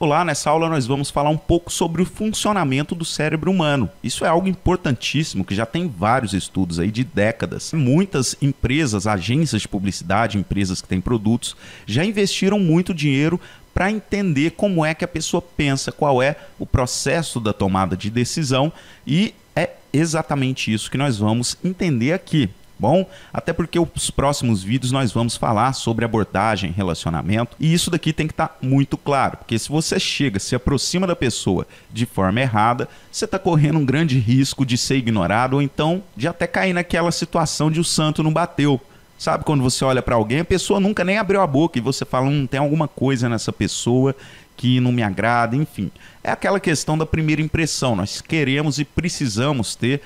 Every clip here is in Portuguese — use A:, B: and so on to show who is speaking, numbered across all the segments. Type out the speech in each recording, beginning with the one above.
A: Olá, nessa aula nós vamos falar um pouco sobre o funcionamento do cérebro humano. Isso é algo importantíssimo, que já tem vários estudos aí de décadas. Muitas empresas, agências de publicidade, empresas que têm produtos, já investiram muito dinheiro para entender como é que a pessoa pensa, qual é o processo da tomada de decisão, e é exatamente isso que nós vamos entender aqui. Bom, até porque os próximos vídeos nós vamos falar sobre abordagem, relacionamento, e isso daqui tem que estar muito claro, porque se você chega, se aproxima da pessoa de forma errada, você está correndo um grande risco de ser ignorado ou então de até cair naquela situação de o santo não bateu. Sabe quando você olha para alguém, a pessoa nunca nem abriu a boca e você fala, tem alguma coisa nessa pessoa que não me agrada, enfim. É aquela questão da primeira impressão. Nós queremos e precisamos ter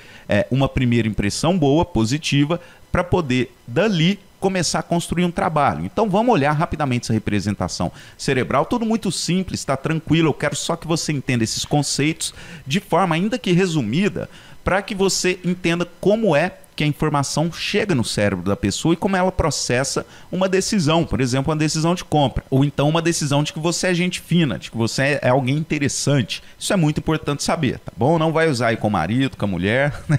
A: uma primeira impressão boa, positiva, para poder, dali, começar a construir um trabalho. Então vamos olhar rapidamente essa representação cerebral. Tudo muito simples, está tranquilo. Eu quero só que você entenda esses conceitos de forma ainda que resumida, para que você entenda como é que a informação chega no cérebro da pessoa e como ela processa uma decisão, por exemplo, uma decisão de compra, ou então uma decisão de que você é gente fina, de que você é alguém interessante. Isso é muito importante saber, tá bom? Não vai usar aí com o marido, com a mulher, né?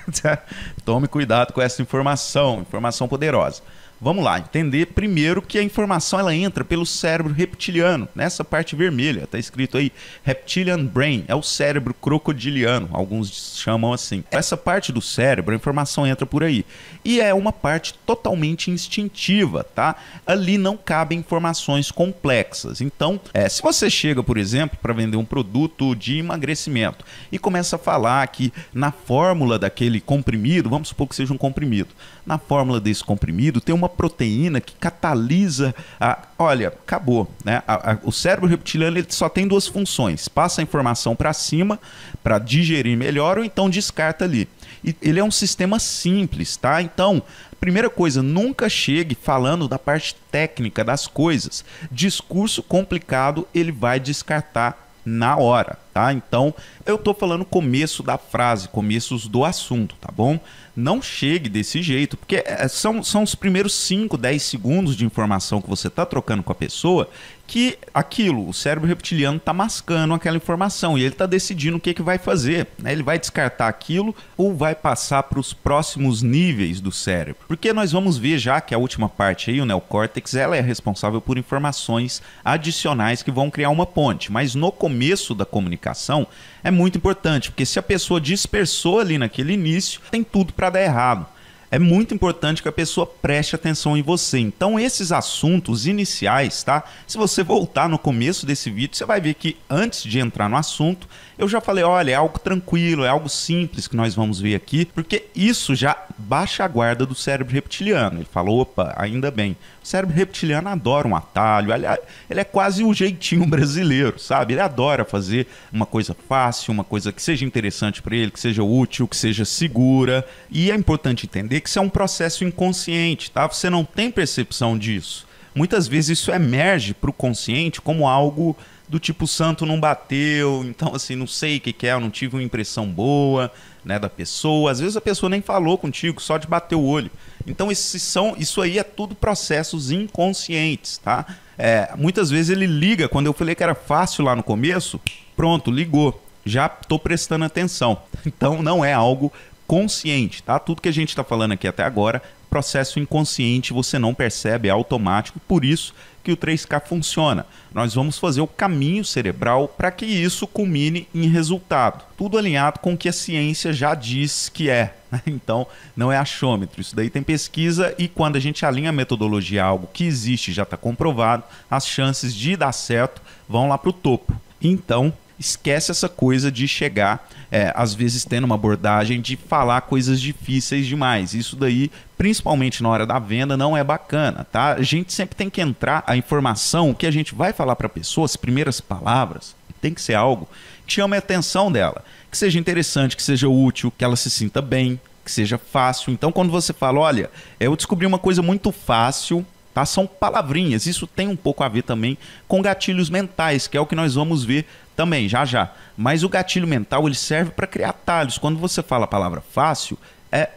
A: Tome cuidado com essa informação poderosa. Vamos lá, entender primeiro que a informação ela entra pelo cérebro reptiliano, nessa parte vermelha, está escrito aí Reptilian Brain, é o cérebro crocodiliano, alguns chamam assim. Essa parte do cérebro, a informação entra por aí, e é uma parte totalmente instintiva, tá? Ali não cabem informações complexas. Então, se você chega, por exemplo, para vender um produto de emagrecimento e começa a falar que na fórmula daquele comprimido, vamos supor que seja um comprimido, na fórmula desse comprimido tem uma proteína que catalisa olha, acabou, né? O cérebro reptiliano ele só tem duas funções: passa a informação para cima para digerir melhor ou então descarta ali. E ele é um sistema simples, tá? Então, primeira coisa, nunca chegue falando da parte técnica das coisas. Discurso complicado ele vai descartar na hora, tá? Então, eu tô falando começo da frase, começos do assunto, tá bom? Não chegue desse jeito, porque são os primeiros 5, 10 segundos de informação que você tá trocando com a pessoa que o cérebro reptiliano tá mascando aquela informação e ele tá decidindo o que vai fazer, né? Ele vai descartar aquilo ou vai passar para os próximos níveis do cérebro. Porque nós vamos ver já que a última parte aí, o neocórtex, ela é responsável por informações adicionais que vão criar uma ponte, mas no começo da comunicação é muito importante, porque se a pessoa dispersou ali naquele início, tem tudo para dar errado. É muito importante que a pessoa preste atenção em você. Então, esses assuntos iniciais, tá? Se você voltar no começo desse vídeo, você vai ver que antes de entrar no assunto, eu já falei, olha, é algo tranquilo, é algo simples que nós vamos ver aqui, porque isso já baixa a guarda do cérebro reptiliano. Ele falou, opa, ainda bem. O cérebro reptiliano adora um atalho, ele é quase o jeitinho brasileiro, sabe? Ele adora fazer uma coisa fácil, uma coisa que seja interessante para ele, que seja útil, que seja segura. E é importante entender que isso é um processo inconsciente, tá? Você não tem percepção disso. Muitas vezes isso emerge para o consciente como algo do tipo, o santo não bateu, então assim, não sei o que é, eu não tive uma impressão boa, né, da pessoa. Às vezes a pessoa nem falou contigo, só de bater o olho. Então isso aí é tudo processos inconscientes, tá? Muitas vezes ele liga, quando eu falei que era fácil lá no começo, pronto, ligou, já estou prestando atenção. Então não é algo consciente, tá? Tudo que a gente está falando aqui até agora, processo inconsciente, você não percebe, é automático, por isso que o 3K funciona. Nós vamos fazer o caminho cerebral para que isso culmine em resultado. Tudo alinhado com o que a ciência já diz que é. Então, não é achômetro. Isso daí tem pesquisa e quando a gente alinha a metodologia a algo que existe, já está comprovado, as chances de dar certo vão lá para o topo. Então, esquece essa coisa de chegar, às vezes tendo uma abordagem de falar coisas difíceis demais. Isso daí, principalmente na hora da venda, não é bacana, tá? A gente sempre tem que entrar, a informação que a gente vai falar para a pessoa, as primeiras palavras, tem que ser algo que chame a atenção dela, que seja interessante, que seja útil, que ela se sinta bem, que seja fácil. Então, quando você fala, olha, eu descobri uma coisa muito fácil, tá? São palavrinhas, isso tem um pouco a ver também com gatilhos mentais, que é o que nós vamos ver também, já já. Mas o gatilho mental, ele serve para criar atalhos. Quando você fala a palavra fácil,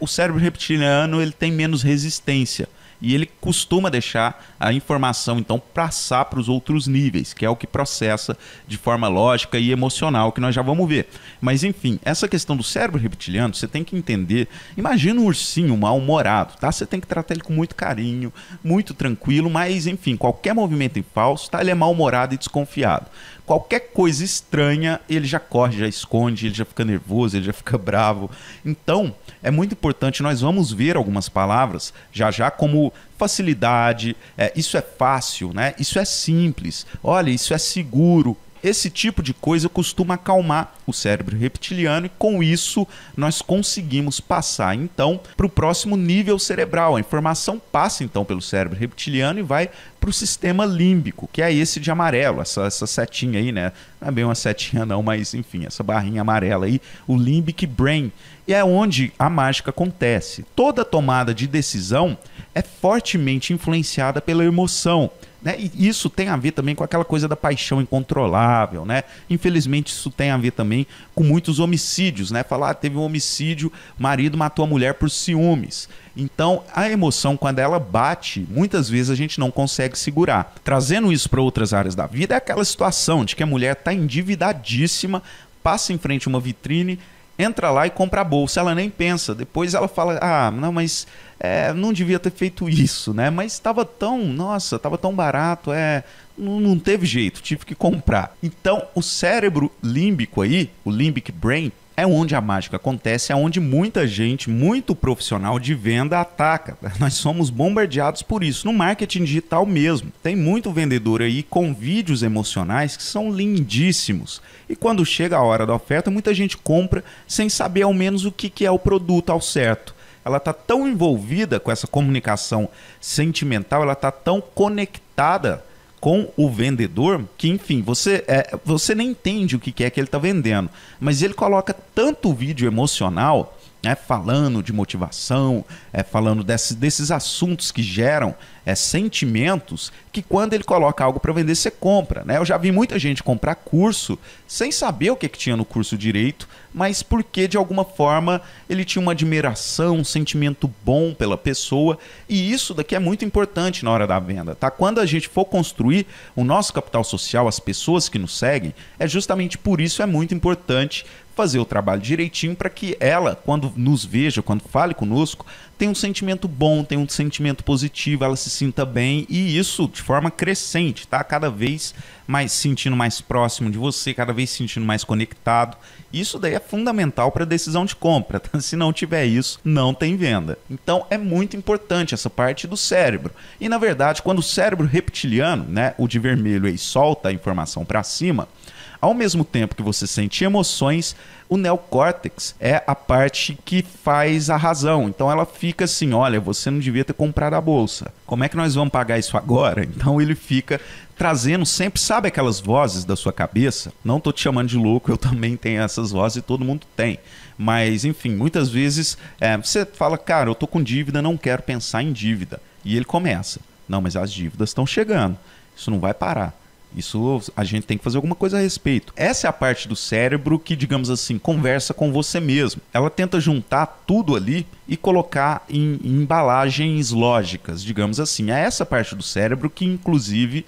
A: o cérebro reptiliano ele tem menos resistência. e ele costuma deixar a informação, então, passar para os outros níveis, que é o que processa de forma lógica e emocional, que nós já vamos ver. Mas, enfim, essa questão do cérebro reptiliano, você tem que entender. Imagina um ursinho mal-humorado, tá? Você tem que tratar ele com muito carinho, muito tranquilo, mas, enfim, qualquer movimento em falso, tá? Ele é mal-humorado e desconfiado. Qualquer coisa estranha, ele já corre, já esconde, ele já fica nervoso, ele já fica bravo. Então, é muito importante, nós vamos ver algumas palavras já já como facilidade, isso é fácil, né? Isso é simples, olha, isso é seguro. Esse tipo de coisa costuma acalmar o cérebro reptiliano e com isso nós conseguimos passar então para o próximo nível cerebral. A informação passa então pelo cérebro reptiliano e vai para o sistema límbico, que é esse de amarelo, essa setinha aí, né? Não é bem uma setinha não, mas enfim, essa barrinha amarela aí, o limbic brain. E é onde a mágica acontece. Toda tomada de decisão é fortemente influenciada pela emoção, né? E isso tem a ver também com aquela coisa da paixão incontrolável, né? Infelizmente isso tem a ver também com muitos homicídios, né? Falar, teve um homicídio, o marido matou a mulher por ciúmes. Então a emoção, quando ela bate, muitas vezes a gente não consegue segurar. Trazendo isso para outras áreas da vida, é aquela situação de que a mulher está endividadíssima, passa em frente a uma vitrine, entra lá e compra a bolsa, ela nem pensa. Depois ela fala, não, mas não devia ter feito isso, né? Mas estava tão barato, não teve jeito, tive que comprar. Então, o cérebro límbico aí, o limbic brain, é onde a mágica acontece, é onde muita gente, muito profissional de venda ataca. Nós somos bombardeados por isso, no marketing digital mesmo. Tem muito vendedor aí com vídeos emocionais que são lindíssimos. E quando chega a hora da oferta, muita gente compra sem saber ao menos o que é o produto ao certo. Ela está tão envolvida com essa comunicação sentimental, ela está tão conectada com o vendedor que, enfim, você nem entende o que é que ele está vendendo, mas ele coloca tanto vídeo emocional, né, falando de motivação, falando desses assuntos que geram sentimentos, que quando ele coloca algo para vender, você compra, né? Eu já vi muita gente comprar curso sem saber o que tinha no curso direito, mas porque de alguma forma ele tinha uma admiração, um sentimento bom pela pessoa, e isso daqui é muito importante na hora da venda, tá? Quando a gente for construir o nosso capital social, as pessoas que nos seguem, é justamente por isso é muito importante fazer o trabalho direitinho para que ela, quando nos veja, quando fale conosco, tenha um sentimento bom, tenha um sentimento positivo, ela se sinta bem, e isso de forma crescente, tá? Cada vez mais sentindo mais próximo de você, cada vez sentindo mais conectado. Isso daí é fundamental para a decisão de compra, tá? Se não tiver isso, não tem venda. Então é muito importante essa parte do cérebro. E na verdade, quando o cérebro reptiliano, né, o de vermelho aí, solta a informação para cima, ao mesmo tempo que você sente emoções, o neocórtex é a parte que faz a razão. Então ela fica assim, olha, você não devia ter comprado a bolsa. Como é que nós vamos pagar isso agora? Então ele fica trazendo sempre, sabe aquelas vozes da sua cabeça? Não tô te chamando de louco, eu também tenho essas vozes e todo mundo tem. Mas enfim, muitas vezes você fala, cara, eu tô com dívida, não quero pensar em dívida. E ele começa, não, mas as dívidas estão chegando, isso não vai parar. Isso a gente tem que fazer alguma coisa a respeito. Essa é a parte do cérebro que, digamos assim, conversa com você mesmo. Ela tenta juntar tudo ali e colocar em embalagens lógicas, digamos assim. É essa parte do cérebro que, inclusive,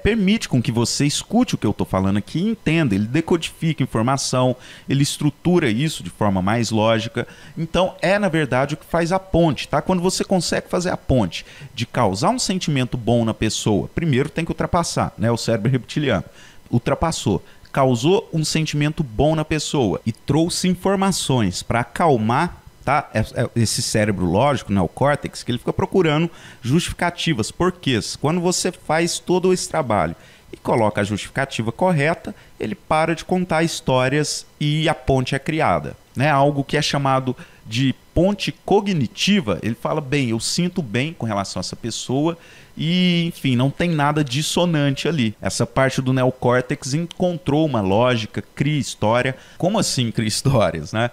A: permite com que você escute o que eu estou falando aqui e entenda. Ele decodifica informação, ele estrutura isso de forma mais lógica. Então, na verdade, o que faz a ponte, tá? Quando você consegue fazer a ponte de causar um sentimento bom na pessoa, primeiro tem que ultrapassar, né? O cérebro reptiliano ultrapassou, causou um sentimento bom na pessoa e trouxe informações para acalmar, tá? Esse cérebro lógico, né? O córtex, que ele fica procurando justificativas, porquês. Quando você faz todo esse trabalho e coloca a justificativa correta, ele para de contar histórias e a ponte é criada, né? Algo que é chamado de ponte cognitiva. Ele fala, bem, eu sinto bem com relação a essa pessoa e, enfim, não tem nada dissonante ali. Essa parte do neocórtex encontrou uma lógica, cria história. Como assim cria histórias, né?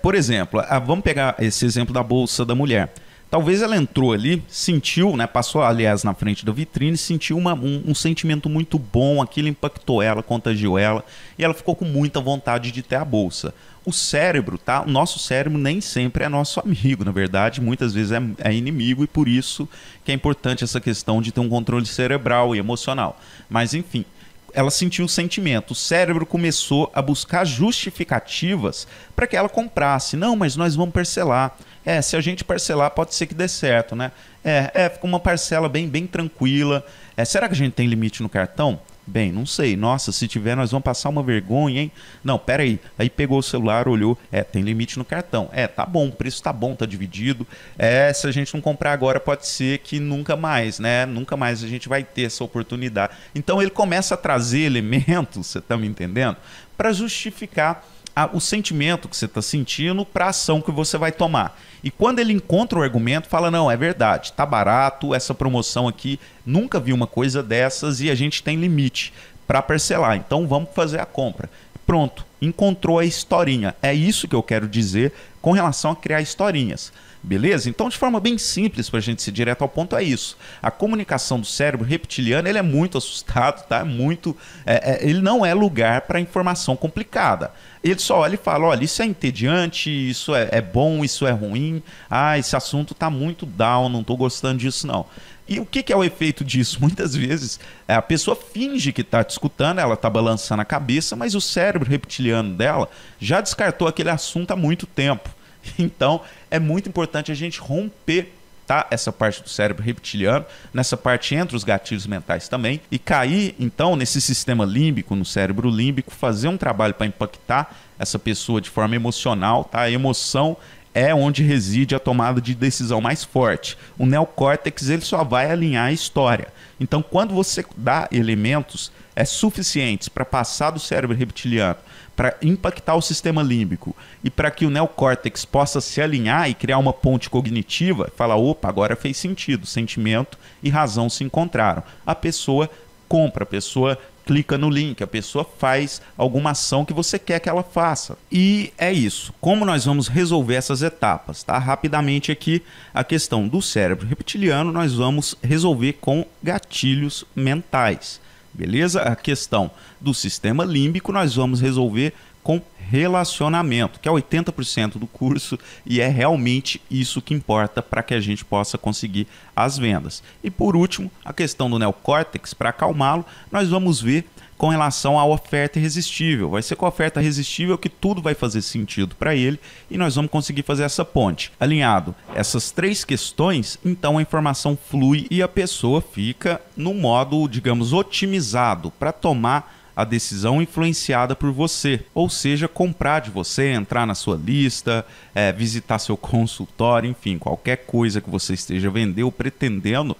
A: Por exemplo, vamos pegar esse exemplo da bolsa da mulher. Talvez ela entrou ali, sentiu, né, passou aliás na frente da vitrine, sentiu um sentimento muito bom, aquilo impactou ela, contagiou ela, e ela ficou com muita vontade de ter a bolsa. O cérebro, tá? O nosso cérebro nem sempre é nosso amigo, na verdade, muitas vezes é inimigo, e por isso que é importante essa questão de ter um controle cerebral e emocional. Mas enfim, ela sentiu o sentimento, o cérebro começou a buscar justificativas para que ela comprasse. Não, mas nós vamos parcelar. Se a gente parcelar pode ser que dê certo, né? Fica uma parcela bem tranquila. Será que a gente tem limite no cartão? Bem, não sei. Nossa, se tiver, nós vamos passar uma vergonha, hein? Não, pera aí. Aí pegou o celular, olhou. Tem limite no cartão. Tá bom, o preço tá bom, tá dividido. Se a gente não comprar agora, pode ser que nunca mais, né? Nunca mais a gente vai ter essa oportunidade. Então ele começa a trazer elementos, você tá me entendendo? Para justificar o sentimento que você está sentindo para a ação que você vai tomar. E quando ele encontra o argumento, fala, não, é verdade, tá barato, essa promoção aqui, nunca vi uma coisa dessas e a gente tem limite para parcelar, então vamos fazer a compra. Pronto, encontrou a historinha. É isso que eu quero dizer com relação a criar historinhas. Beleza? Então, de forma bem simples, para a gente ser direto ao ponto, é isso. A comunicação do cérebro reptiliano, ele é muito assustado, tá? Ele não é lugar para informação complicada. Ele só olha e fala, olha, isso é entediante, isso é bom, isso é ruim, esse assunto está muito down, não estou gostando disso não. E o que é o efeito disso? Muitas vezes a pessoa finge que está te escutando, ela está balançando a cabeça, mas o cérebro reptiliano dela já descartou aquele assunto há muito tempo. Então, é muito importante a gente romper, tá, essa parte do cérebro reptiliano, nessa parte entre os gatilhos mentais também, e cair, então, nesse sistema límbico, no cérebro límbico, fazer um trabalho para impactar essa pessoa de forma emocional, tá? A emoção é onde reside a tomada de decisão mais forte. O neocórtex, ele só vai alinhar a história. Então, quando você dá elementos suficientes para passar do cérebro reptiliano, para impactar o sistema límbico e para que o neocórtex possa se alinhar e criar uma ponte cognitiva, falar, opa, agora fez sentido, sentimento e razão se encontraram. A pessoa compra, a pessoa clica no link, a pessoa faz alguma ação que você quer que ela faça. E é isso. Como nós vamos resolver essas etapas? Tá? Rapidamente aqui, a questão do cérebro reptiliano nós vamos resolver com gatilhos mentais. Beleza? A questão do sistema límbico nós vamos resolver com relacionamento, que é 80% do curso e é realmente isso que importa para que a gente possa conseguir as vendas. E por último, a questão do neocórtex, para acalmá-lo, nós vamos ver com relação à oferta irresistível. Vai ser com a oferta irresistível que tudo vai fazer sentido para ele e nós vamos conseguir fazer essa ponte. Alinhado essas três questões, então a informação flui e a pessoa fica no modo, digamos, otimizado para tomar a decisão influenciada por você, ou seja, comprar de você, entrar na sua lista, visitar seu consultório, enfim, qualquer coisa que você esteja vendendo ou pretendendo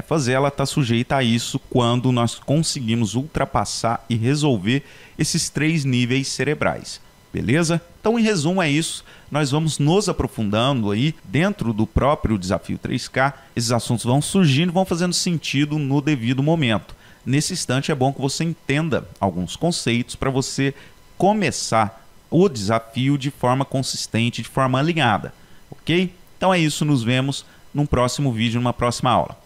A: fazer, ela está sujeita a isso quando nós conseguimos ultrapassar e resolver esses três níveis cerebrais. Beleza? Então, em resumo, é isso. Nós vamos nos aprofundando aí dentro do próprio Desafio 3K. Esses assuntos vão surgindo, vão fazendo sentido no devido momento. Nesse instante é bom que você entenda alguns conceitos para você começar o desafio de forma consistente, de forma alinhada, ok? Então é isso, nos vemos num próximo vídeo, numa próxima aula.